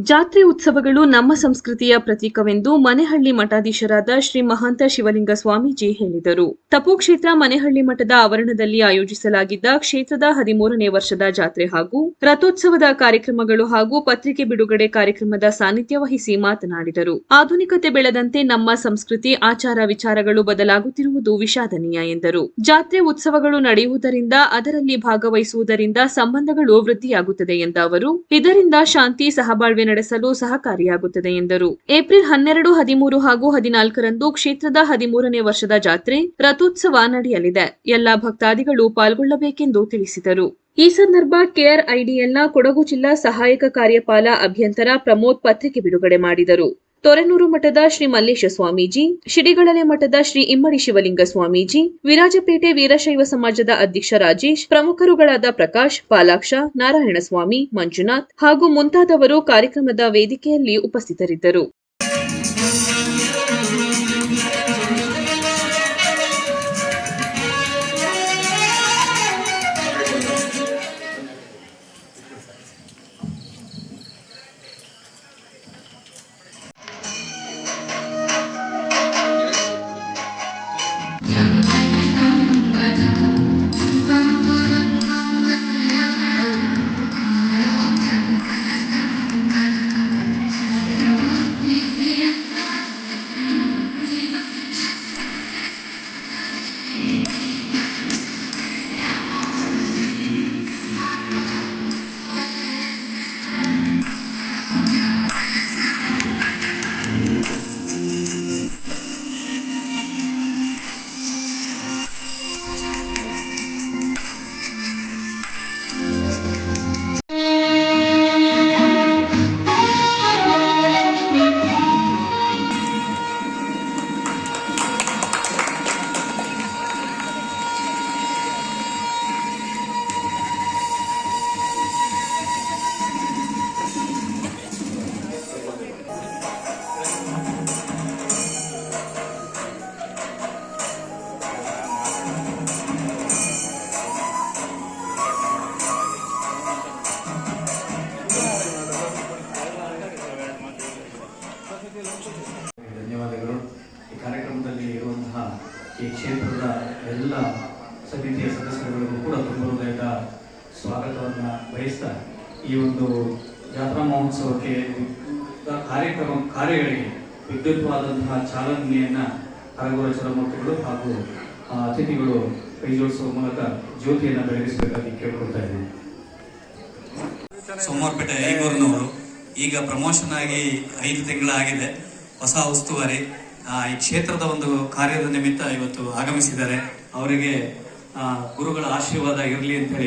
ಜಾತ್ರೆ ಉತ್ಸವಗಳು ನಮ್ಮ ಸಂಸ್ಕೃತಿಯ ಪ್ರತೀಕವೆಂದು ಮನೆಹಳ್ಳಿ ಮಠಾಧೀಶರಾದ ಶ್ರೀ ಮಹಾಂತ ಶಿವಲಿಂಗ ಸ್ವಾಮೀಜಿ ಹೇಳಿದರು. ತಪೋ ಕ್ಷೇತ್ರ ಮನೆಹಳ್ಳಿ ಮಠದ ಆವರಣದಲ್ಲಿ ಆಯೋಜಿಸಲಾಗಿದ್ದ ಕ್ಷೇತ್ರದ 13ನೇ ವರ್ಷದ ಜಾತ್ರೆ ಹಾಗೂ ರಥೋತ್ಸವದ ಕಾರ್ಯಕ್ರಮಗಳು ಹಾಗೂ ಪತ್ರಿಕೆ ಬಿಡುಗಡೆ ಕಾರ್ಯಕ್ರಮದ ಸಾನ್ನಿಧ್ಯ ವಹಿಸಿ ಮಾತನಾಡಿದರು. ಆಧುನಿಕತೆ ಬೆಳೆದಂತೆ ನಮ್ಮ ಸಂಸ್ಕೃತಿ, ಆಚಾರ ವಿಚಾರಗಳು ಬದಲಾಗುತ್ತಿರುವುದು ವಿಷಾದನೀಯ ಎಂದರು. ಜಾತ್ರೆ ಉತ್ಸವಗಳು ನಡೆಯುವುದರಿಂದ, ಅದರಲ್ಲಿ ಭಾಗವಹಿಸುವುದರಿಂದ ಸಂಬಂಧಗಳು ವೃದ್ಧಿಯಾಗುತ್ತದೆ ಎಂದ ಅವರು, ಇದರಿಂದ ಶಾಂತಿ, ಸಹಬಾಳ್ವೆ ನಡೆಸಲು ಸಹಕಾರಿಯಾಗುತ್ತದೆ ಎಂದರು. ಏಪ್ರಿಲ್ 12, 13 ಹಾಗೂ 14ರಂದು ಕ್ಷೇತ್ರದ 13ನೇ ವರ್ಷದ ಜಾತ್ರೆ ರಥೋತ್ಸವ ನಡೆಯಲಿದೆ. ಎಲ್ಲಾ ಭಕ್ತಾದಿಗಳು ಪಾಲ್ಗೊಳ್ಳಬೇಕೆಂದು ತಿಳಿಸಿದರು. ಈ ಸಂದರ್ಭ ಕೆಆರ್ಐಡಿಎಲ್ನ ಕೊಡಗು ಜಿಲ್ಲಾ ಸಹಾಯಕ ಕಾರ್ಯಪಾಲ ಅಭಿಯಂತರ ಪ್ರಮೋದ್ ಪತ್ರಿಕೆ ಬಿಡುಗಡೆ ಮಾಡಿದರು. ತೊರೆನೂರು ಮಠದ ಶ್ರೀ ಮಲ್ಲೇಶ ಸ್ವಾಮೀಜಿ, ಶಿಡಿಗಳಲೆ ಮಠದ ಶ್ರೀ ಇಮ್ಮಡಿ ಶಿವಲಿಂಗ ಸ್ವಾಮೀಜಿ, ವಿರಾಜಪೇಟೆ ವೀರಶೈವ ಸಮಾಜದ ಅಧ್ಯಕ್ಷ ರಾಜೇಶ್, ಪ್ರಮುಖರುಗಳಾದ ಪ್ರಕಾಶ್, ಪಾಲಾಕ್ಷ, ನಾರಾಯಣಸ್ವಾಮಿ, ಮಂಜುನಾಥ್ ಹಾಗೂ ಮುಂತಾದವರು ಕಾರ್ಯಕ್ರಮದ ವೇದಿಕೆಯಲ್ಲಿ ಉಪಸ್ಥಿತರಿದ್ದರು. ಧನ್ಯವಾದಗಳು. ಈ ಕಾರ್ಯಕ್ರಮದಲ್ಲಿ ಇರುವಂತಹ ಈ ಕ್ಷೇತ್ರದ ಎಲ್ಲ ಸಮಿತಿಯ ಸದಸ್ಯರುಗಳಿಗೂ ಕೂಡ ತುಂಬ ಹೃದಯದ ಸ್ವಾಗತವನ್ನು ಬಯಸ್ತಾ ಈ ಒಂದು ಜಾತ್ರಾ ಮಹೋತ್ಸವಕ್ಕೆ ಕಾರ್ಯಗಳಿಗೆ ವಿದ್ಯುತ್ವಾದಂತಹ ಚಾಲನೆಯನ್ನು ಕರಗೂರ ಚಲಮೂರ್ತಿಗಳು ಹಾಗೂ ಅತಿಥಿಗಳು ಕೈ ಜೋಡಿಸುವ ಮೂಲಕ ಜ್ಯೋತಿಯನ್ನು ಬೆಳಗಿಸಬೇಕಾಗಿ ಕೇಳ್ಕೊಳ್ತಾ ಇದ್ದೀನಿ. ಸೋಮವಾರಪೇಟೆ ಐಗೂರಿನವರು ಈಗ ಪ್ರಮೋಷನ್ ಆಗಿ 5 ತಿಂಗಳಾಗಿದೆ. ಹೊಸ ಉಸ್ತುವಾರಿ ಈ ಕ್ಷೇತ್ರದ ಒಂದು ಕಾರ್ಯದ ನಿಮಿತ್ತ ಇವತ್ತು ಆಗಮಿಸಿದ್ದಾರೆ. ಅವರಿಗೆ ಗುರುಗಳ ಆಶೀರ್ವಾದ ಇರಲಿ ಅಂತ ಹೇಳಿ